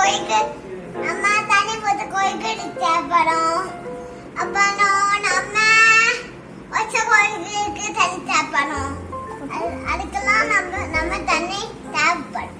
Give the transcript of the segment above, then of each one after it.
கோயிலுக்கு அம்மா தண்ணி போட்டு கோயிலுக்கு தேவைப்படும். அப்புறம் நம்ம வச்ச கோயிலுக்கு தண்ணி தேவைப்படும். அதுக்கெல்லாம் நம்ம தண்ணி தேவைப்படும்.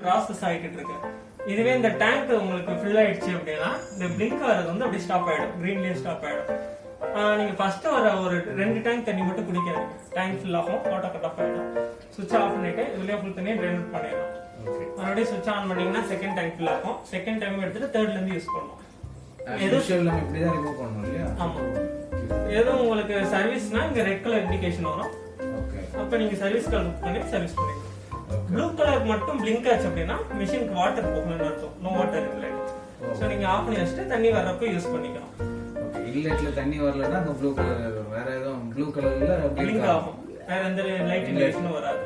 ப்ராசஸ் ஆகிட்டு இருக்கு. இதுவே இந்த டேங்க் உங்களுக்கு ஃபில் ஆயிடுச்சு அப்படின்னா இந்த பிளிங்க் வரது வந்து அப்படியே ஸ்டாப் ஆயிடும், கிரீன்லயே ஸ்டாப் ஆயிடும். நீங்க ஃபர்ஸ்ட் வர ஒரு 2 டேங்க் தண்ணி மட்டும் குடிக்கிறீங்க, டேங்க் ஃபில் ஆகும், ஆட்டோ கட் ஆஃப் ஆயிடும். சுவிட்ச் ஆஃப் பண்ணிட்டு இதுலயே ஃபுல் தண்ணியை ட்ரைன் அவுட் பண்ணிடலாம். மறுபடியும் சுவிட்ச் ஆன் பண்ணீங்கன்னா செகண்ட் டேங்க் ஃபில் ஆகும். செகண்ட் டைம் எடுத்துட்டு தேர்ட்ல இருந்து யூஸ் பண்ணலாம். எதுவும் இப்படி தான் ரிமூவ் பண்ணணும் இல்லையா? ஆமா. எதுவும் உங்களுக்கு சர்வீஸ்னா இங்க ரெட் கலர் இண்டிகேஷன் வரும். அப்ப நீங்க சர்வீஸ் கால் புக் பண்ணி சர்வீஸ் பண்ணிக்கலாம். ப்ளூ கலர் மட்டும் பிளிங்க் ஆச்சு அப்படின்னா மிஷினுக்கு வாட்டர் போகணும்னு அர்த்தம், நோ வாட்டர் இல்லை. சோ நீங்க ஆஃப் பண்ணி வச்சுட்டு தண்ணி வர்றப்ப யூஸ் பண்ணிக்கலாம். இல்லட்ல தண்ணி வரலன்னா அந்த ப்ளூ கலர் வேற ஏதும் ப்ளூ கலர்ல பிளிங்க் ஆகும், வேற எந்த லைட் இண்டிகேஷனும் வராது.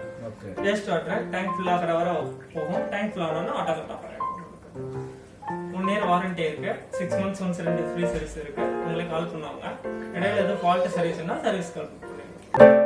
ஜஸ்ட் வாட்டர் டேங்க் ஃபுல் ஆகிற வரை போகும். டேங்க் ஃபுல் ஆனோன்னா ஆட்டோ கட் ஆஃப் ஆயிடும். 1 இயர் வாரண்டி இருக்கு, 6 months ஒன்ஸ் 2 ஃப்ரீ சர்வீஸ் இருக்கு. உங்களுக்கு கால் பண்ணுவாங்க. இடையில எதுவும் ஃபால்ட் சர்வீஸ்னா சர்வீஸ் கால் பண்ணுவாங்க.